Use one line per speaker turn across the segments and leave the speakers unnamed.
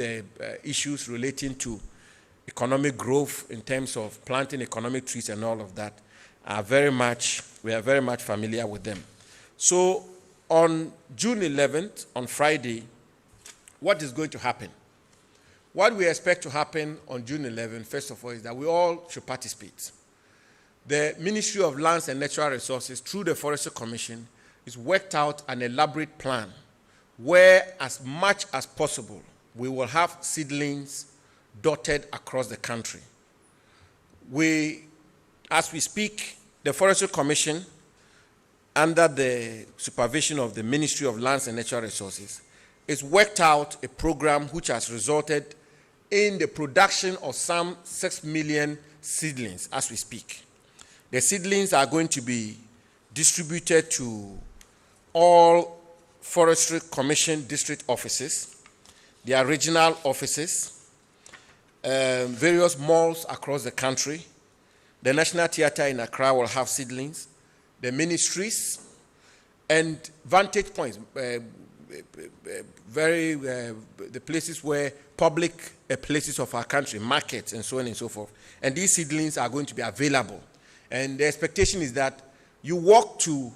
the issues relating to economic growth in terms of planting economic trees and all of that we are very much familiar with them. So on June 11th, on Friday, what is going to happen? What we expect to happen on June 11th, first of all, is that we all should participate. The Ministry of Lands and Natural Resources, through the Forestry Commission, has worked out an elaborate plan where, as much as possible, we will have seedlings dotted across the country. As we speak, the Forestry Commission, under the supervision of the Ministry of Lands and Natural Resources, has worked out a program which has resulted in the production of some 6 million seedlings as we speak. The seedlings are going to be distributed to all Forestry Commission district offices, their regional offices, various malls across the country. The National Theatre in Accra will have seedlings, the ministries, and vantage points, the places where public places of our country, markets, and so on and so forth. And these seedlings are going to be available. And the expectation is that you walk to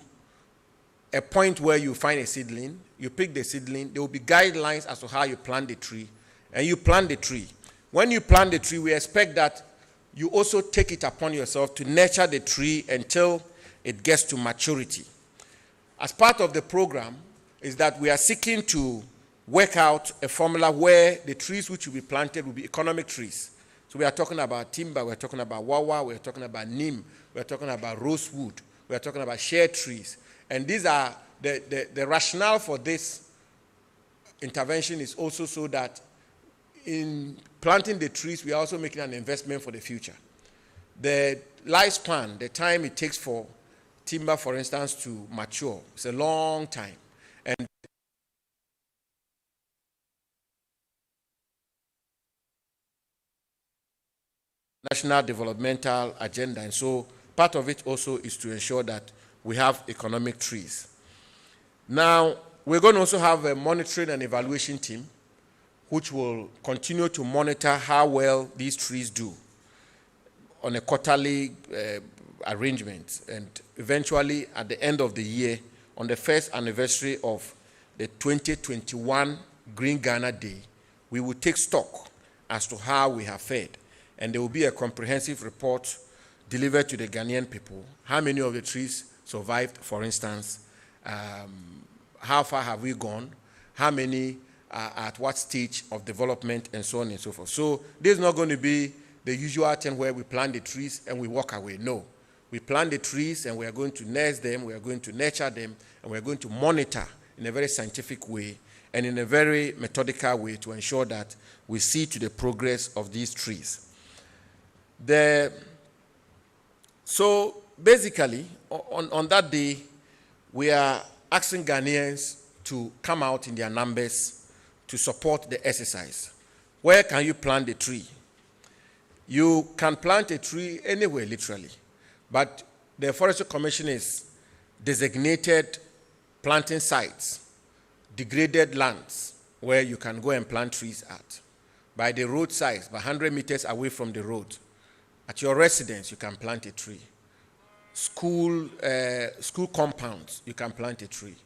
a point where you find a seedling, you pick the seedling, there will be guidelines as to how you plant the tree, and you plant the tree. When you plant the tree, we expect that you also take it upon yourself to nurture the tree until it gets to maturity. As part of the program is that we are seeking to work out a formula where the trees which will be planted will be economic trees. So we are talking about timber, we are talking about wawa, we are talking about neem, we are talking about rosewood, we are talking about shade trees. And these are, the rationale for this intervention is also so that in planting the trees, we are also making an investment for the future. The lifespan, the time it takes for timber, for instance, to mature, it's a long time. And national developmental agenda, and so part of it also is to ensure that we have economic trees. Now, we're going to also have a monitoring and evaluation team which will continue to monitor how well these trees do on a quarterly arrangement. And eventually, at the end of the year, on the first anniversary of the 2021 Green Ghana Day, we will take stock as to how we have fared. And there will be a comprehensive report delivered to the Ghanaian people. How many of the trees survived, for instance? How far have we gone? How many are at what stage of development, and so on and so forth. So this is not going to be the usual thing where we plant the trees and we walk away. No. We plant the trees and we are going to nurse them, we are going to nurture them, and we are going to monitor in a very scientific way and in a very methodical way to ensure that we see to the progress of these trees. So basically, on that day, we are asking Ghanaians to come out in their numbers to support the exercise. Where can you plant the tree? You can plant a tree anywhere, literally. But the Forestry Commission is designated planting sites, degraded lands, where you can go and plant trees at. By the roadside, by 100 meters away from the road. At your residence, you can plant a tree. School compounds, you can plant a tree.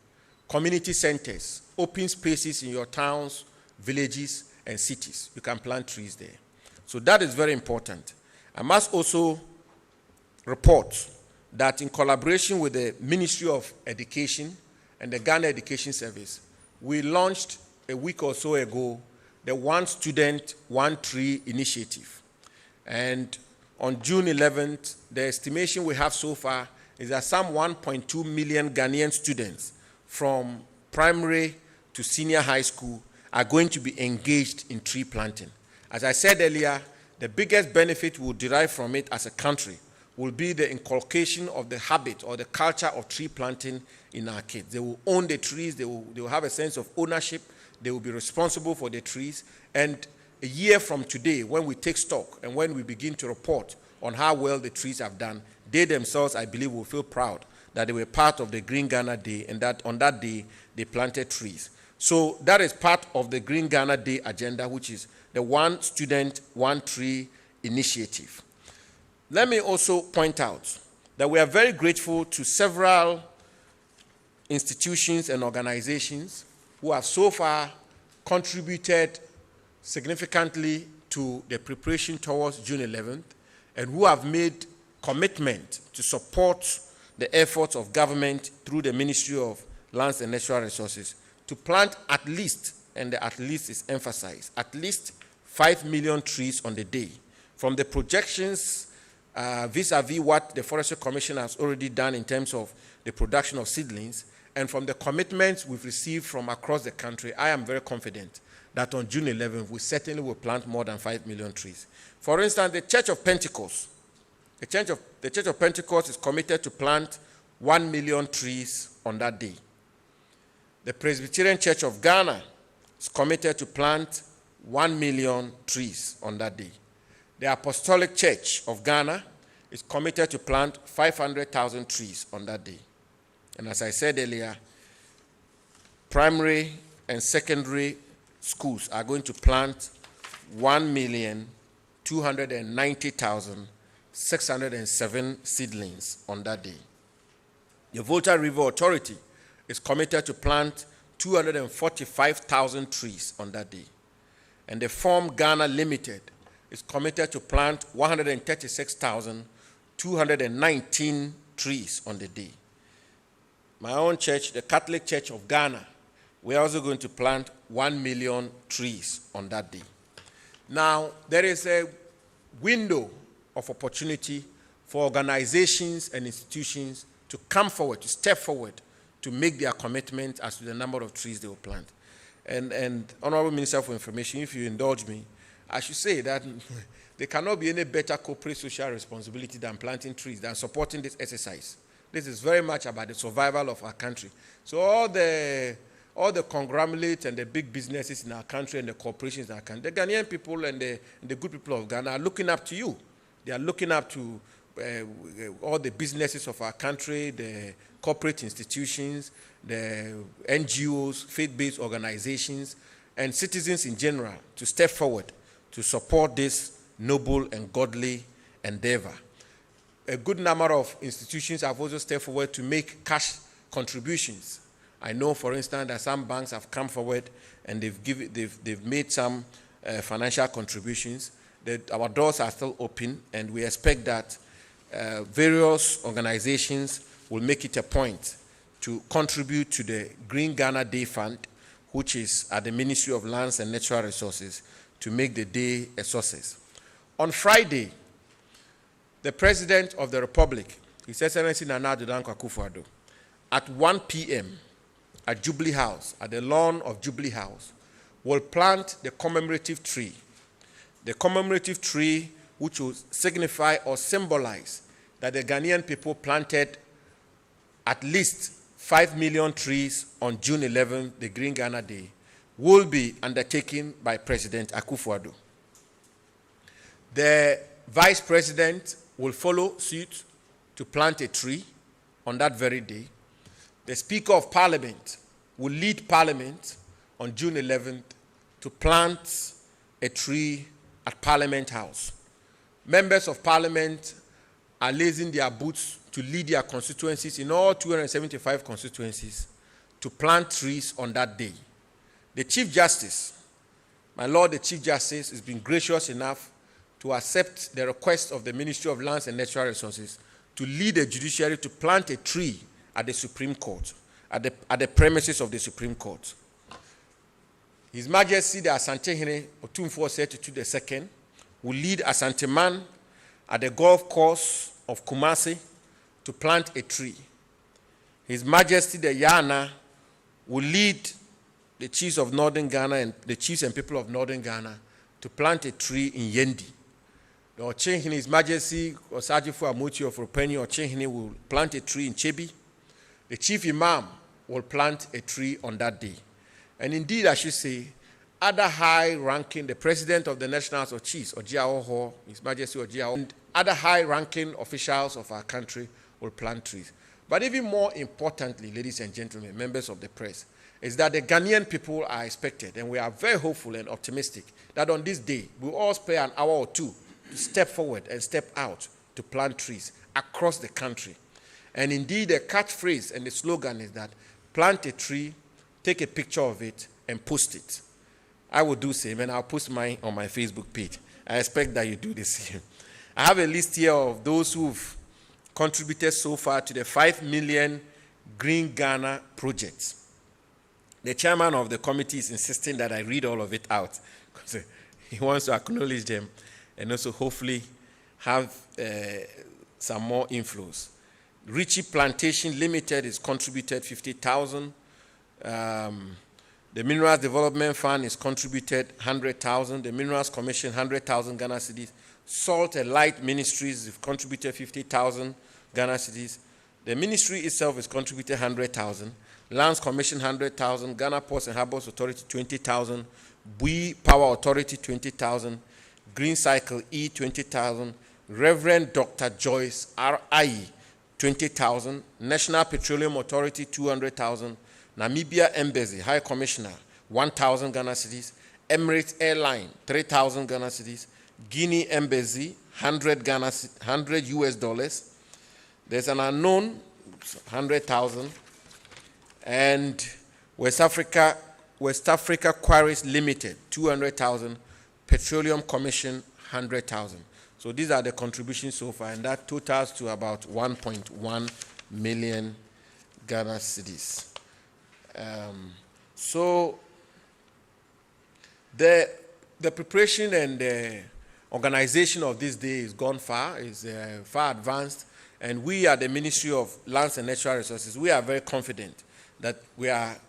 Community centers, open spaces in your towns, villages, and cities, you can plant trees there. So that is very important. I must also report that in collaboration with the Ministry of Education and the Ghana Education Service, we launched a week or so ago the One Student, One Tree initiative. And on June 11th, the estimation we have so far is that some 1.2 million Ghanaian students from primary to senior high school are going to be engaged in tree planting. As I said earlier, the biggest benefit we'll derive from it as a country will be the inculcation of the habit or the culture of tree planting in our kids. They will own the trees, they will have a sense of ownership, they will be responsible for the trees, and a year from today, when we take stock and when we begin to report on how well the trees have done, they themselves, I believe, will feel proud that they were part of the Green Ghana Day and that on that day they planted trees. So that is part of the Green Ghana Day agenda, which is the One Student, One Tree initiative. Let me also point out that we are very grateful to several institutions and organizations who have so far contributed significantly to the preparation towards June 11th and who have made commitment to support the efforts of government through the Ministry of Lands and Natural Resources to plant at least, and the at least is emphasized, at least 5 million trees on the day. From the projections vis-a-vis what the Forestry Commission has already done in terms of the production of seedlings, and from the commitments we've received from across the country, I am very confident that on June 11th, we certainly will plant more than 5 million trees. For instance, the Church of Pentecost, the Church of Pentecost is committed to plant 1 million trees on that day. The Presbyterian Church of Ghana is committed to plant 1 million trees on that day. The Apostolic Church of Ghana is committed to plant 500,000 trees on that day. And as I said earlier, primary and secondary schools are going to plant 1,290,607 seedlings on that day. The Volta River Authority is committed to plant 245,000 trees on that day. And the Form Ghana Limited is committed to plant 136,219 trees on the day. My own church, the Catholic Church of Ghana, we are also going to plant 1 million trees on that day. Now, there is a window of opportunity for organizations and institutions to come forward, to step forward, to make their commitment as to the number of trees they will plant. And Honorable Minister for Information, if you indulge me, I should say that there cannot be any better corporate social responsibility than planting trees, than supporting this exercise. This is very much about the survival of our country. So all the conglomerates and the big businesses in our country and the corporations in our country, the Ghanaian people and the good people of Ghana are looking up to you. They are looking up to all the businesses of our country, the corporate institutions, the NGOs, faith-based organizations, and citizens in general to step forward to support this noble and godly endeavor. A good number of institutions have also stepped forward to make cash contributions. I know, for instance, that some banks have come forward and they've made some financial contributions. Our doors are still open, and we expect that various organizations will make it a point to contribute to the Green Ghana Day Fund, which is at the Ministry of Lands and Natural Resources, to make the day a success. On Friday, the President of the Republic, His Excellency Nana Addo Akufo-Addo, at 1 p.m. at Jubilee House, at the lawn of Jubilee House, will plant the commemorative tree. The commemorative tree which will signify or symbolize that the Ghanaian people planted at least 5 million trees on June 11, the Green Ghana Day, will be undertaken by President Akufo-Addo. The Vice President will follow suit to plant a tree on that very day. The Speaker of Parliament will lead Parliament on June 11th to plant a tree at Parliament House. Members of Parliament are lacing their boots to lead their constituencies in all 275 constituencies to plant trees on that day. The Chief Justice, my Lord the Chief Justice, has been gracious enough to accept the request of the Ministry of Lands and Natural Resources to lead the judiciary to plant a tree at the Supreme Court, at the premises of the Supreme Court. His Majesty the Asante-Hene Otumfuo Setutu II will lead Asante-Man at the golf course of Kumasi to plant a tree. His Majesty the Yana will lead the chiefs of Northern Ghana and the chiefs and people of Northern Ghana to plant a tree in Yendi. The Ochenhene, His Majesty Osagyefo Amochi of Ropeni Ochenhene will plant a tree in Chebi. The Chief Imam will plant a tree on that day. And indeed, I should say, other high-ranking, the President of the National House of Chiefs, Ojiaoho, His Majesty Ojiaoho, and other high-ranking officials of our country will plant trees. But even more importantly, ladies and gentlemen, members of the press, is that the Ghanaian people are expected, and we are very hopeful and optimistic that on this day, we'll all spare an hour or two to step forward and step out to plant trees across the country. And indeed, the catchphrase and the slogan is that plant a tree, take a picture of it, and post it. I will do the same, and I'll post mine on my Facebook page. I expect that you do the same. I have a list here of those who've contributed so far to the 5 million Green Ghana project. The chairman of the committee is insisting that I read all of it out because he wants to acknowledge them and also hopefully have some more inflows. Richie Plantation Limited is contributed 50,000. The Minerals Development Fund is contributed 100,000. The Minerals Commission 100,000 Ghana cedis. Salt and Light Ministries have contributed 50,000 Ghana cedis. The ministry itself is contributed 100,000. Lands Commission 100,000. Ghana Ports and Harbours Authority 20,000. Bui Power Authority 20,000. Green Cycle E 20,000. Reverend Dr. Joyce R.I. 20,000. National Petroleum Authority 200,000. Namibia Embassy High Commissioner 1,000 Ghana cedis. Emirates Airline 3,000 Ghana cedis. Guinea Embassy 100 US dollars. There's an unknown 100,000. And West Africa Quarries Limited 200,000. Petroleum Commission 100,000. So these are the contributions so far, and that totals to about 1.1 million Ghana cedis. So the preparation and the organization of this day is gone far, is far advanced, and we at the Ministry of Lands and Natural Resources, we are very confident that we've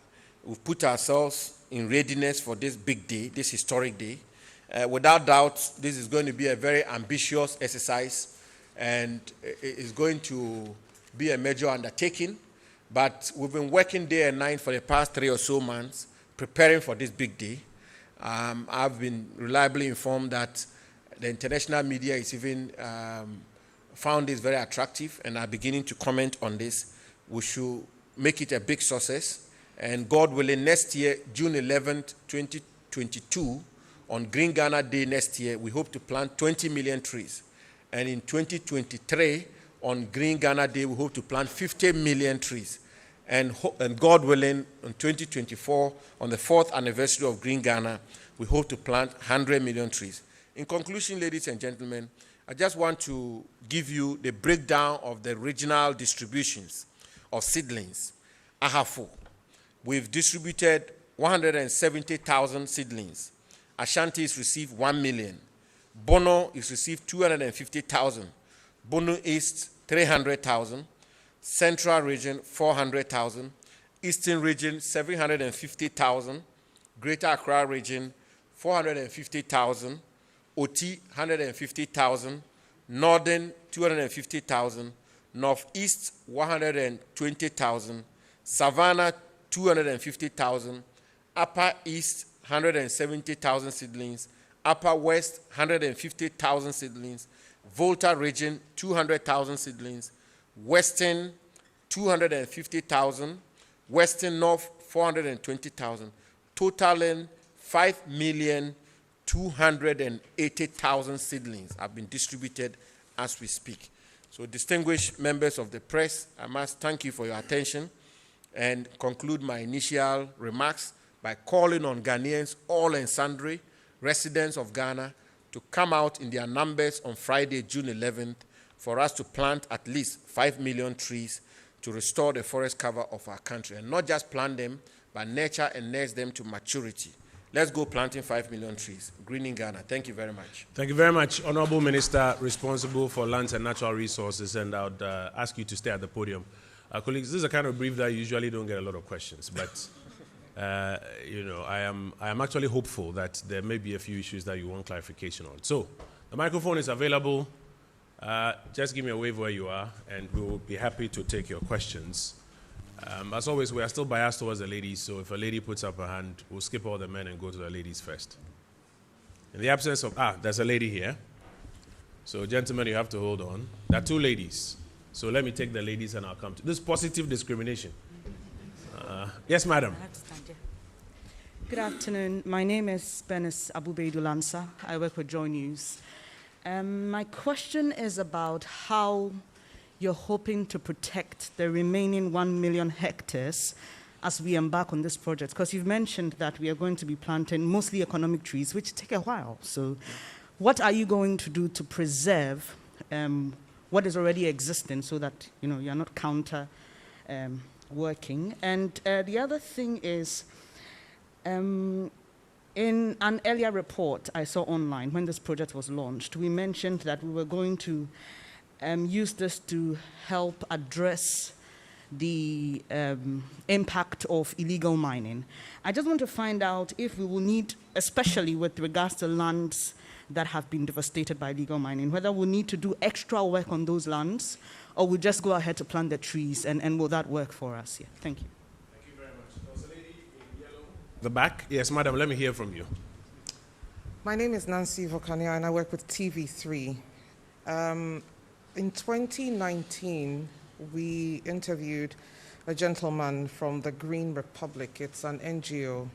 put ourselves in readiness for this big day, this historic day. Without doubt, this is going to be a very ambitious exercise, and it's going to be a major undertaking. But we've been working day and night for the past 3 or so months, preparing for this big day. I've been reliably informed that the international media is even found this very attractive and are beginning to comment on this. We should make it a big success. And God willing, next year, June 11th, 2022, on Green Ghana Day next year, we hope to plant 20 million trees. And in 2023, on Green Ghana Day, we hope to plant 50 million trees. And God willing, in 2024, on the 4th anniversary of Green Ghana, we hope to plant 100 million trees. In conclusion, ladies and gentlemen, I just want to give you the breakdown of the regional distributions of seedlings. Ahafo, we've distributed 170,000 seedlings. Ashanti is received 1 million. Bono is received 250,000. Bono East, 300,000. Central Region, 400,000. Eastern Region, 750,000. Greater Accra Region, 450,000. Oti, 150,000. Northern, 250,000. Northeast, 120,000. Savannah, 250,000. Upper East, 170,000 seedlings. Upper West, 150,000 seedlings. Volta Region, 200,000 seedlings. Western, 250,000. Western North, 420,000. Totaling 5,280,000 seedlings have been distributed as we speak. So, distinguished members of the press, I must thank you for your attention and conclude my initial remarks by calling on Ghanaians, all and sundry, residents of Ghana, to come out in their numbers on Friday, June 11th, for us to plant at least 5 million trees to restore the forest cover of our country. And not just plant them, but nurture and nurse them to maturity. Let's go planting 5 million trees. Greening Ghana. Thank you very much.
Thank you very much, Honorable Minister responsible for lands and natural resources, and I would ask you to stay at the podium. Colleagues, this is a kind of brief that you usually don't get a lot of questions, but I am actually hopeful that there may be a few issues that you want clarification on. So, the microphone is available. Just give me a wave where you are, and we will be happy to take your questions. As always, we are still biased towards the ladies, so if a lady puts up her hand, we'll skip all the men and go to the ladies first. In the absence of, there's a lady here. So, gentlemen, you have to hold on. There are 2 ladies. So let me take the ladies and I'll come to this. Positive discrimination. Yes, madam.
I have to stand here. Good afternoon. My name is Benis Abubeidu Lansa. I work with Joy News. My question is about how you're hoping to protect the remaining 1 million hectares as we embark on this project, because you've mentioned that we are going to be planting mostly economic trees, which take a while. So what are you going to do to preserve what is already existing so that you're not counter working? And the other thing is, in an earlier report I saw online when this project was launched, we mentioned that we were going to use this to help address the impact of illegal mining. I just want to find out if we will need, especially with regards to lands that have been devastated by illegal mining, whether we'll need to do extra work on those lands or we'll just go ahead to plant the trees, and will that work for us? Yeah, thank you.
Thank you very much. There's a lady in yellow. The back? Yes, madam, let me hear from you.
My name is Nancy Vokania and I work with TV3. In 2019, we interviewed a gentleman from the Green Republic. It's an NGO.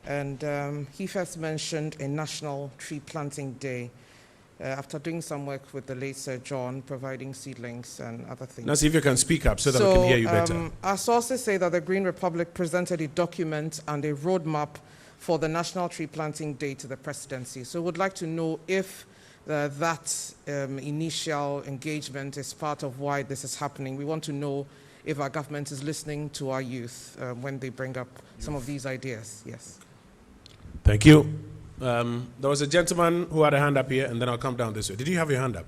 And he first mentioned a National Tree Planting Day after doing some work with the late Sir John, providing seedlings and other things.
Now see if you can speak up so that we can hear you better.
Our sources say that the Green Republic presented a document and a roadmap for the National Tree Planting Day to the presidency. So we'd like to know if that initial engagement is part of why this is happening. We want to know if our government is listening to our youth when they bring up some of these ideas. Yes.
Thank you. There was a gentleman who had a hand up here, and then I'll come down this way. Did you have your hand up?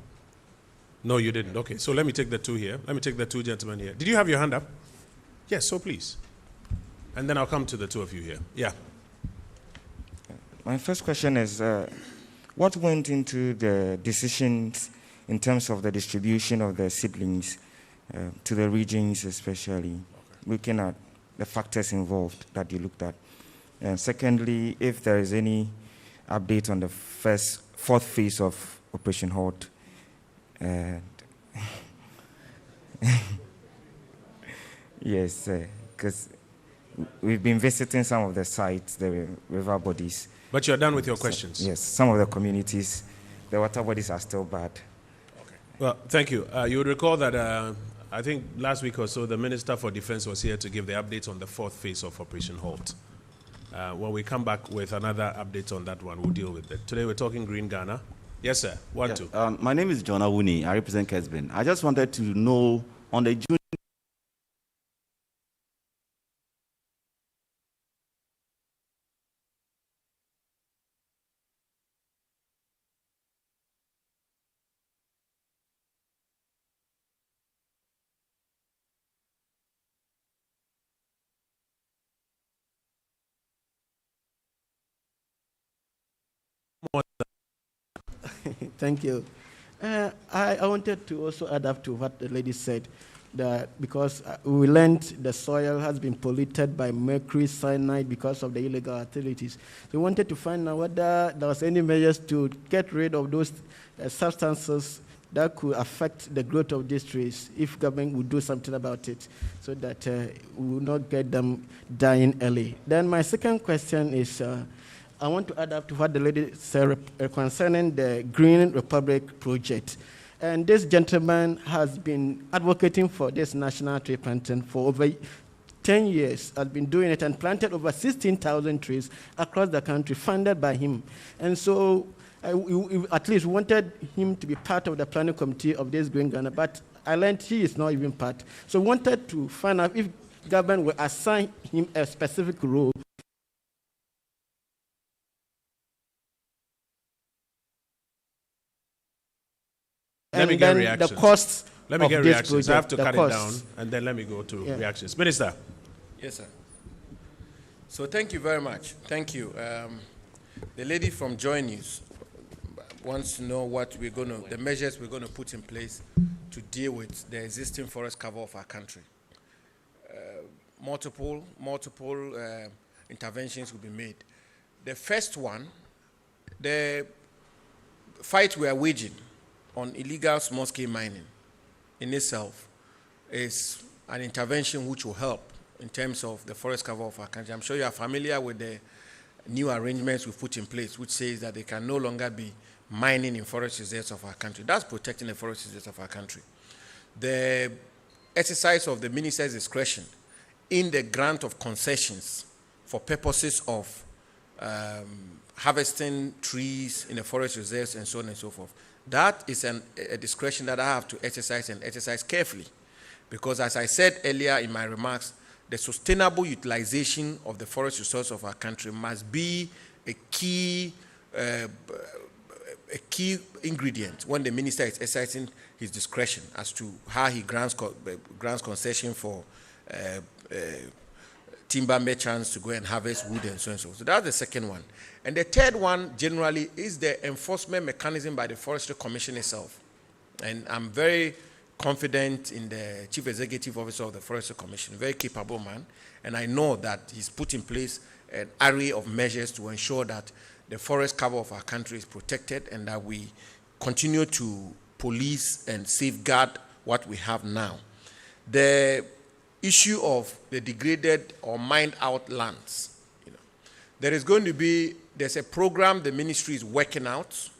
No, you didn't. Okay, so let me take the two here. Let me take the two gentlemen here. Did you have your hand up? Yes, so please. And then I'll come to the two of you here. Yeah.
My first question is, what went into the decisions in terms of the distribution of the seedlings to the regions, especially looking at the factors involved that you looked at? And secondly, if there is any update on the fourth phase of Operation Halt. Yes, because we've been visiting some of the sites, the river bodies.
But you're done with your questions?
Yes, some of the communities, the water bodies are still bad.
Okay. Well, thank you. You would recall that I think last week or so, the Minister for Defense was here to give the updates on the fourth phase of Operation Halt. When we come back with another update on that one, we'll deal with it. Today we're talking Green Ghana. Yes, sir. Two.
My name is John Awuni. I represent Kesben. I just wanted to know on the June.
Thank you. I wanted to also add up to what the lady said, that because we learned the soil has been polluted by mercury, cyanide because of the illegal activities. So we wanted to find out whether there was any measures to get rid of those substances that could affect the growth of these trees, if government would do something about it, so that we will not get them dying early. Then my second question is, I want to add up to what the lady said concerning the Green Republic project. And this gentleman has been advocating for this national tree planting for over 10 years, has been doing it and planted over 16,000 trees across the country, funded by him. And so we at least wanted him to be part of the planning committee of this Green Ghana, but I learned he is not even part. So we wanted to find out if government will assign him a specific role.
Let me get reactions.
The costs.
Let me get reactions.
Project,
I have to cut
costs.
it down, and then let me go to reactions. Minister.
Yes, sir. So thank you very much. Thank you. The lady from Joy News wants to know what the measures we're going to put in place to deal with the existing forest cover of our country. Multiple interventions will be made. The first one, the fight we are waging on illegal small-scale mining in itself is an intervention which will help in terms of the forest cover of our country. I'm sure you are familiar with the new arrangements we've put in place, which says that they can no longer be mining in forest reserves of our country. That's protecting the forest reserves of our country. The exercise of the minister's discretion in the grant of concessions for purposes of harvesting trees in the forest reserves and so on and so forth. That is a discretion that I have to exercise and exercise carefully. Because as I said earlier in my remarks, the sustainable utilization of the forest resource of our country must be a key ingredient when the minister is exercising his discretion as to how he grants concession for timber merchants to go and harvest wood and so on and so forth. So that's the second one. And the third one generally is the enforcement mechanism by the Forestry Commission itself. And I'm very confident in the Chief Executive Officer of the Forestry Commission, very capable man, and I know that he's put in place an array of measures to ensure that the forest cover of our country is protected and that we continue to police and safeguard what we have now. The issue of the degraded or mined out lands, there's a program the ministry is working out,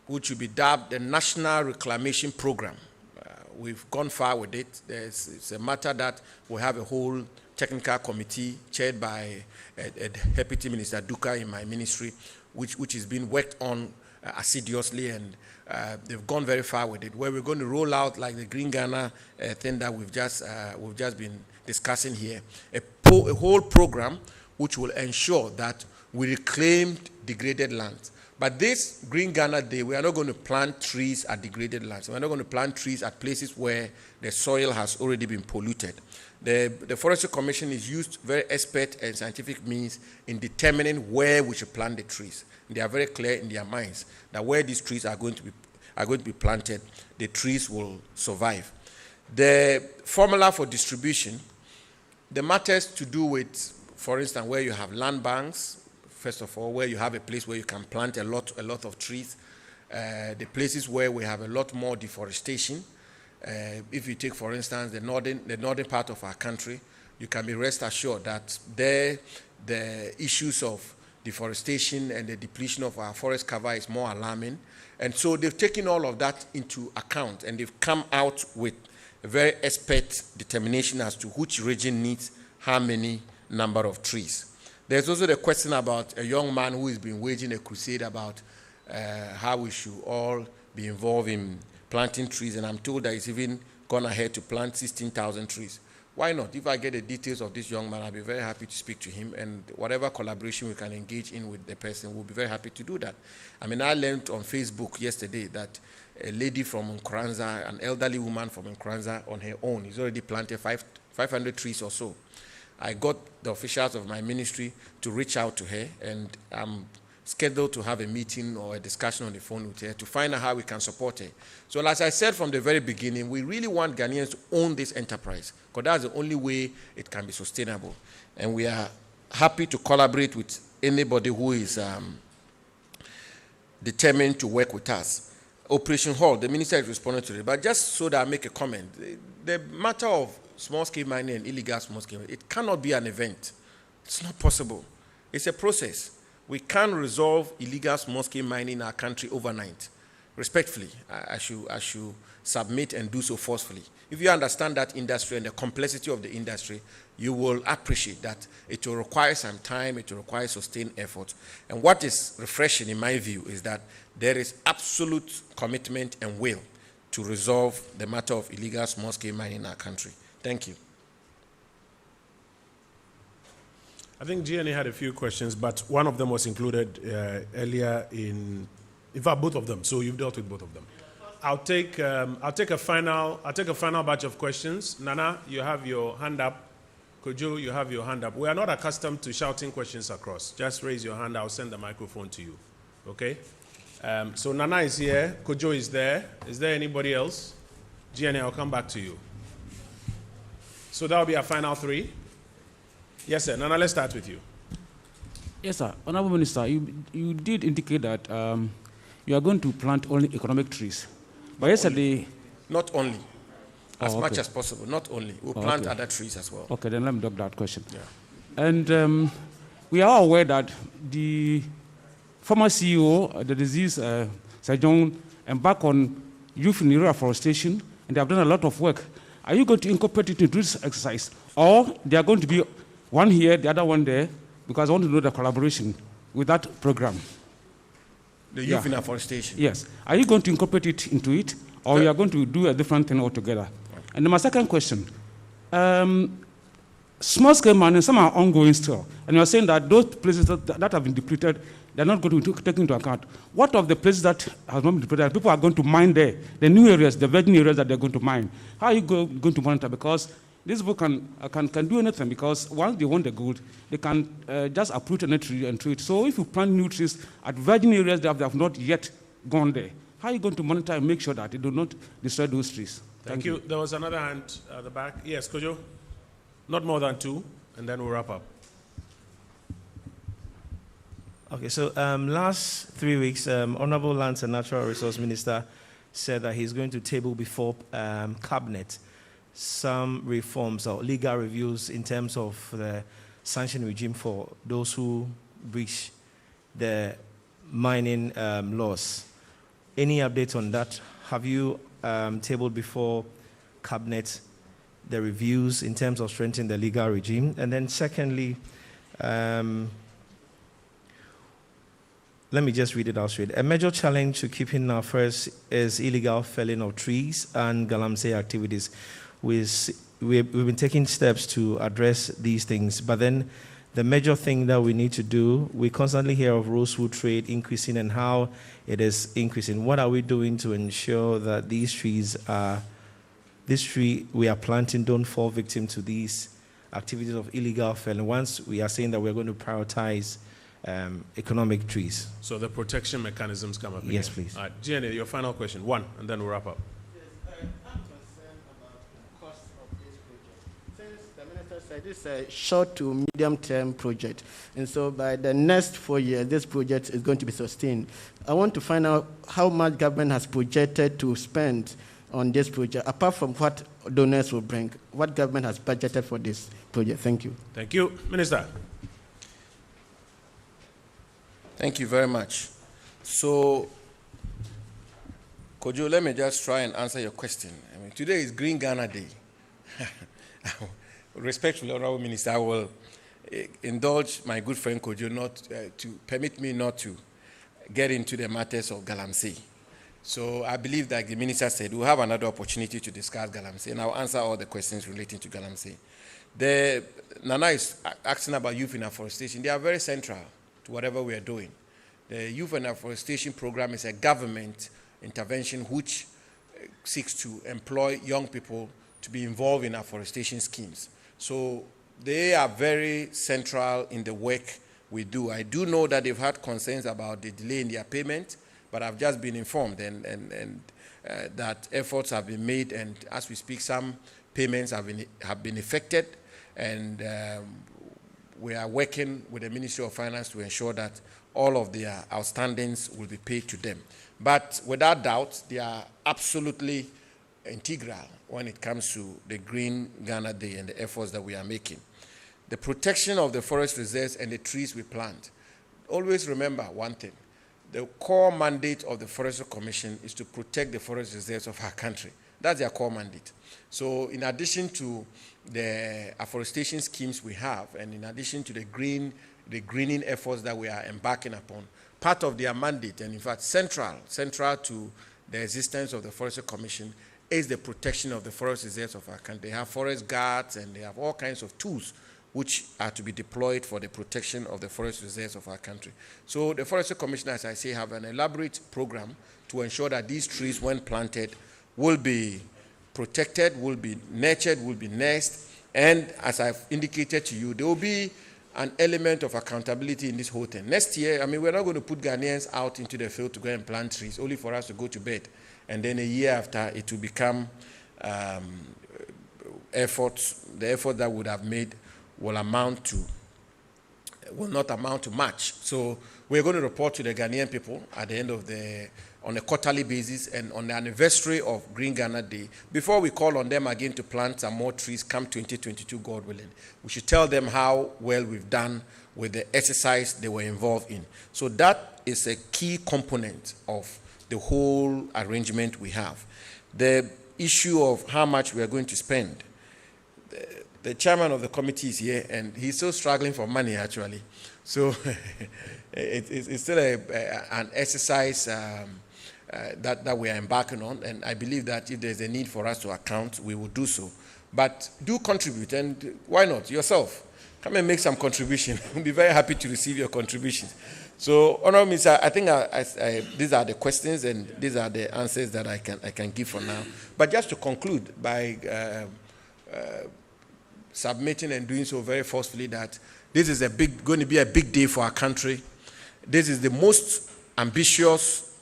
which will be dubbed the National Reclamation Program. We've gone far with it. It's a matter that we have a whole technical committee chaired by a Deputy Minister Duka in my ministry, which is being worked on assiduously, and they've gone very far with it, where we're going to roll out like the Green Ghana thing that we've just been discussing here, a whole program which will ensure that we reclaim degraded lands. But this Green Ghana Day, we are not going to plant trees at degraded lands. We're not going to plant trees at places where the soil has already been polluted. The Forestry Commission is used very expert and scientific means in determining where we should plant the trees. They are very clear in their minds that where these trees are going to be planted, the trees will survive. The formula for distribution, the matters to do with, for instance, where you have land banks, first of all, where you have a place where you can plant a lot of trees, the places where we have a lot more deforestation. If you take, for instance, the northern part of our country, you can be rest assured that there the issues of deforestation and the depletion of our forest cover is more alarming. And so they've taken all of that into account, and they've come out with a very expert determination as to which region needs how many number of trees. There's also the question about a young man who has been waging a crusade about how we should all be involved in planting trees, and I'm told that he's even gone ahead to plant 16,000 trees. Why not? If I get the details of this young man, I'll be very happy to speak to him, and whatever collaboration we can engage in with the person, we'll be very happy to do that. I mean, I learned on Facebook yesterday that a lady from Nkranza, an elderly woman from Nkranza, on her own, has already planted 500 trees or so. I got the officials of my ministry to reach out to her, and I'm scheduled to have a meeting or a discussion on the phone with her to find out how we can support her. So as I said from the very beginning, we really want Ghanaians to own this enterprise, because that's the only way it can be sustainable. And we are happy to collaborate with anybody who is determined to work with us. Operation Hall, the minister is responding to it, but just so that I make a comment, the matter of small-scale mining and illegal small-scale mining, it cannot be an event. It's not possible. It's a process. We can't resolve illegal small-scale mining in our country overnight. Respectfully, I should submit and do so forcefully. If you understand that industry and the complexity of the industry, you will appreciate that it will require some time, it will require sustained effort. And what is refreshing in my view is that there is absolute commitment and will to resolve the matter of illegal small-scale mining in our country. Thank you.
I think GNA had a few questions, but one of them was included earlier in fact, both of them. So you've dealt with both of them. I'll take a final batch of questions. Nana, you have your hand up. Kojo, you have your hand up. We are not accustomed to shouting questions across. Just raise your hand. I'll send the microphone to you. Okay? So Nana is here. Kojo is there. Is there anybody else? GNA, I'll come back to you. So that will be our final three. Yes, sir. Nana, let's start with you.
Yes, sir. Honorable Minister, you did indicate that you are going to plant only economic trees. But yesterday...
Not only. as much as possible. Not only. We'll plant other trees as well.
Okay, then let me duck that question.
Yeah.
And we are aware that the former CEO, the deceased Sir John, embarked on youth in reforestation, and they have done a lot of work. Are you going to incorporate it into this exercise? Or they are going to be one here, the other one there? Because I want to know the collaboration with that program.
The youth in afforestation?
Yes. Are you going to incorporate it into it, or you are going to do a different thing altogether? And then my second question, small-scale mining, some are ongoing still, and you are saying that those places that have been depleted, they're not going to be taken into account. What of the places that have not been depleted? People are going to mine there, the new areas, the virgin areas that they're going to mine. How are you going to monitor? Because these people can do anything, because once they want the gold, they can just uproot a tree and tree it. So if you plant new trees at virgin areas that have not yet gone there, how are you going to monitor and make sure that they do not destroy those trees?
Thank you. There was another hand at the back. Yes, Kojo? Not more than two, and then we'll wrap up.
Okay, so last 3 weeks, Honorable Lands and Natural Resource Minister said that he's going to table before Cabinet some reforms or legal reviews in terms of the sanction regime for those who breach the mining laws. Any update on that? Have you tabled before Cabinet the reviews in terms of strengthening the legal regime? And then secondly, let me just read it out straight. A major challenge to keeping our forests is illegal felling of trees and galamsey activities. We've been taking steps to address these things, but then the major thing that we need to do, we constantly hear of rosewood trade increasing and how it is increasing. What are we doing to ensure that these trees this tree we are planting don't fall victim to these activities of illegal felling, once we are saying that we're going to prioritize economic trees?
So the protection mechanisms come up again.
Yes, please.
All right, Gianni, your final question, one, and then we'll wrap up.
Yes, I'm concerned about the cost of this project. Since the minister said this is a short to medium-term project, and so by the next 4 years, this project is going to be sustained. I want to find out how much government has projected to spend on this project, apart from what donors will bring. What government has budgeted for this project? Thank you.
Thank you. Minister.
Thank you very much. So, Kojo, let me just try and answer your question. I mean, today is Green Ghana Day. Respectfully, Honorable Minister, I will indulge my good friend Kojo not to permit me not to get into the matters of galamsey. So I believe that the minister said we'll have another opportunity to discuss galamsey, and I'll answer all the questions relating to galamsey. Nana is asking about youth in afforestation. They are very central to whatever we are doing. The Youth and Afforestation Program is a government intervention which seeks to employ young people to be involved in afforestation schemes. So they are very central in the work we do. I do know that they've had concerns about the delay in their payment, but I've just been informed and that efforts have been made, and as we speak, some payments have been effected, and we are working with the Ministry of Finance to ensure that all of their outstandings will be paid to them. But without doubt, they are absolutely integral when it comes to the Green Ghana Day and the efforts that we are making. The protection of the forest reserves and the trees we plant. Always remember one thing. The core mandate of the Forestry Commission is to protect the forest reserves of our country. That's their core mandate. So in addition to the afforestation schemes we have, and in addition to the greening efforts that we are embarking upon, part of their mandate, and in fact central to the existence of the Forestry Commission, is the protection of the forest reserves of our country. They have forest guards, and they have all kinds of tools which are to be deployed for the protection of the forest reserves of our country. So the Forestry Commission, as I say, have an elaborate program to ensure that these trees, when planted, will be protected, will be nurtured, will be nursed, and as I've indicated to you, there will be an element of accountability in this whole thing. Next year, I mean, we're not going to put Ghanaians out into the field to go and plant trees, only for us to go to bed. And then a year after, it will become the effort that would have made will not amount to much. So we're going to report to the Ghanaian people at the end of on a quarterly basis, and on the anniversary of Green Ghana Day, before we call on them again to plant some more trees come 2022, God willing, we should tell them how well we've done with the exercise they were involved in. So that is a key component of the whole arrangement we have. The issue of how much we are going to spend, the chairman of the committee is here, and he's still struggling for money, actually. So it's still an exercise that we are embarking on, and I believe that if there's a need for us to account, we will do so. But do contribute, and why not yourself? Come and make some contribution. We'll be very happy to receive your contributions. So, Honorable Minister, I think these are the questions and these are the answers that I can give for now. But just to conclude by submitting and doing so very forcefully that this is going to be a big day for our country. This is the most ambitious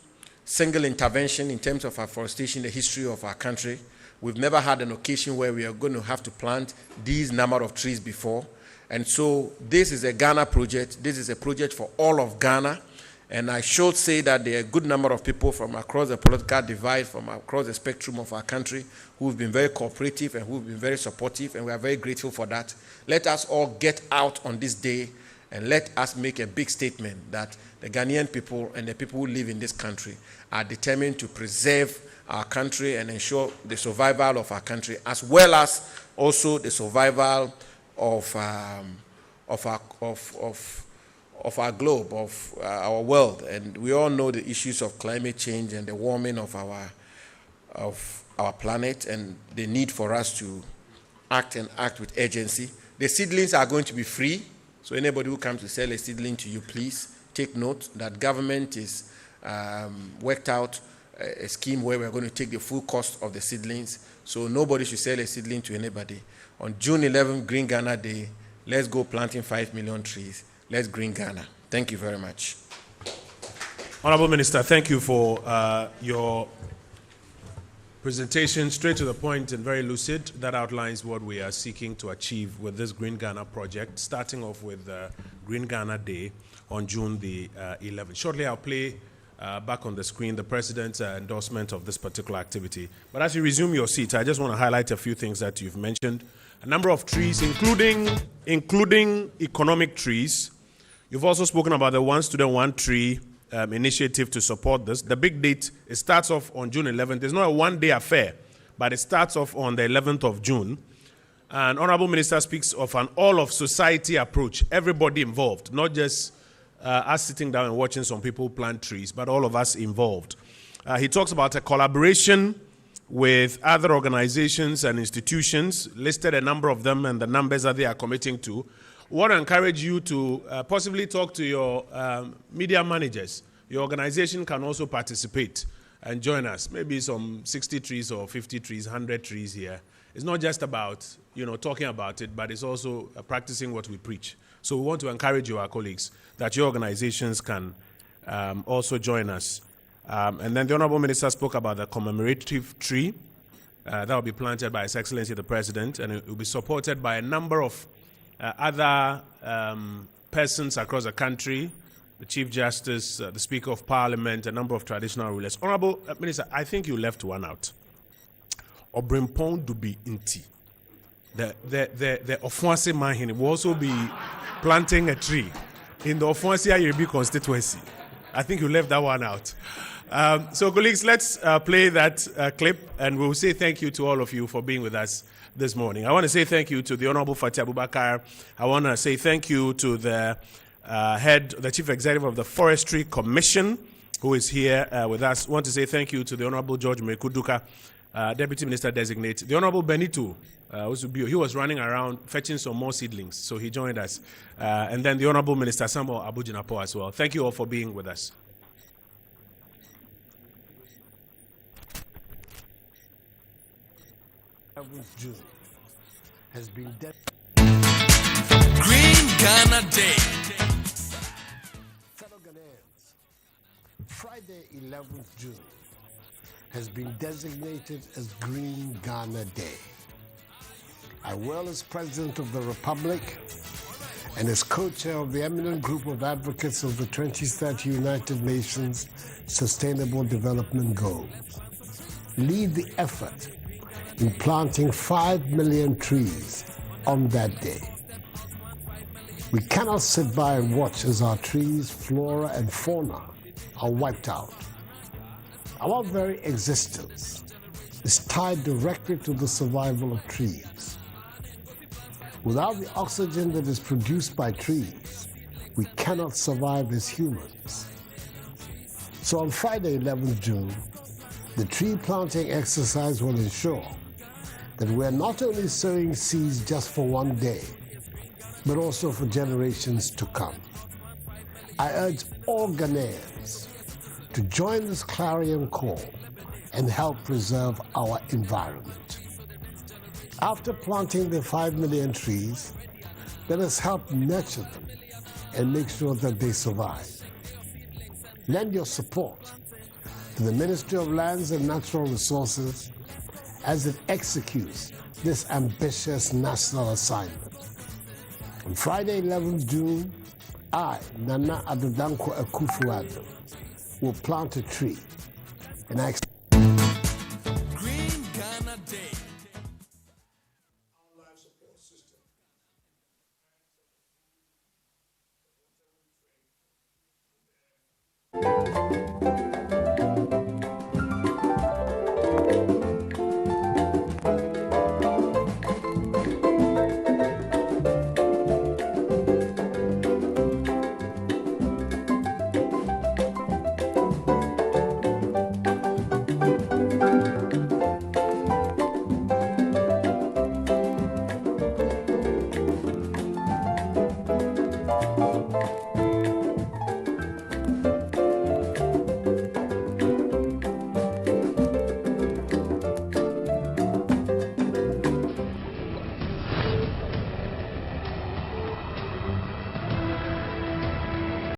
single intervention in terms of afforestation in the history of our country. We've never had an occasion where we are going to have to plant these number of trees before. And so this is a Ghana project. This is a project for all of Ghana. And I should say that there are a good number of people from across the political divide, from across the spectrum of our country, who have been very cooperative and who have been very supportive, and we are very grateful for that. Let us all get out on this day and let us make a big statement that the Ghanaian people and the people who live in this country are determined to preserve our country and ensure the survival of our country, as well as also the survival of our globe, of our world. And we all know the issues of climate change and the warming of our planet, and the need for us to act with urgency. The seedlings are going to be free, so anybody who comes to sell a seedling to you, please take note that government is worked out a scheme where we're going to take the full cost of the seedlings, so nobody should sell a seedling to anybody. On June 11, Green Ghana Day, let's go planting 5 million trees. Let's green Ghana. Thank you very much.
Honorable Minister, thank you for your presentation, straight to the point and very lucid. That outlines what we are seeking to achieve with this Green Ghana project, starting off with Green Ghana Day on June the 11th. Shortly, I'll play back on the screen the President's endorsement of this particular activity. But as you resume your seat, I just want to highlight a few things that you've mentioned. A number of trees, including economic trees. You've also spoken about the One Student, One Tree initiative to support this. The big date, it starts off on June 11th. It's not a one-day affair, but it starts off on the 11th of June. And Honorable Minister speaks of an all-of-society approach, everybody involved, not just us sitting down and watching some people plant trees, but all of us involved. He talks about a collaboration with other organizations and institutions, listed a number of them and the numbers that they are committing to. I want to encourage you to possibly talk to your media managers. Your organization can also participate and join us. Maybe some 60 trees or 50 trees, 100 trees here. It's not just about talking about it, but it's also practicing what we preach. So we want to encourage you, our colleagues, that your organizations can also join us. And then the Honorable Minister spoke about the commemorative tree that will be planted by His Excellency the President, and it will be supported by a number of other persons across the country, the Chief Justice, the Speaker of Parliament, a number of traditional rulers. Honorable Minister, I think you left one out. Obrimpong Dubi Inti. The Ofuansi Mahin will also be planting a tree in the Ofuansi Ayerbi constituency. I think you left that one out. So, colleagues, let's play that clip, and we'll say thank you to all of you for being with us this morning. I want to say thank you to the Honorable Fatih Abubakar. I want to say thank you to the the Chief Executive of the Forestry Commission, who is here with us. I want to say thank you to the Honorable George Mekuduka, Deputy Minister Designate. The Honorable Benito, he was running around fetching some more seedlings, so he joined us. And then the Honorable Minister Samuel Abujinapo as well. Thank you all for being with us.
June has been Green Ghana Day. Fellow Ghanaians, Friday 11th June has been designated as Green Ghana Day. I will, as President of the Republic, and is co-chair of the eminent group of advocates of the 2030 United Nations Sustainable Development Goals. Lead the effort in planting 5 million trees on that day. We cannot sit by and watch as our trees, flora, and fauna are wiped out. Our very existence is tied directly to the survival of trees. Without the oxygen that is produced by trees, we cannot survive as humans. So on Friday, 11th June, the tree planting exercise will ensure that we're not only sowing seeds just for one day, but also for generations to come. I urge all Ghanaians to join this clarion call and help preserve our environment. After planting the 5 million trees, let us help nurture them and make sure that they survive. Lend your support to the Ministry of Lands and Natural Resources as it executes this ambitious national assignment. On Friday, 11th June, I, Nana Adodanko Akufo-Addo, will plant a tree, and I Green Ghana Day.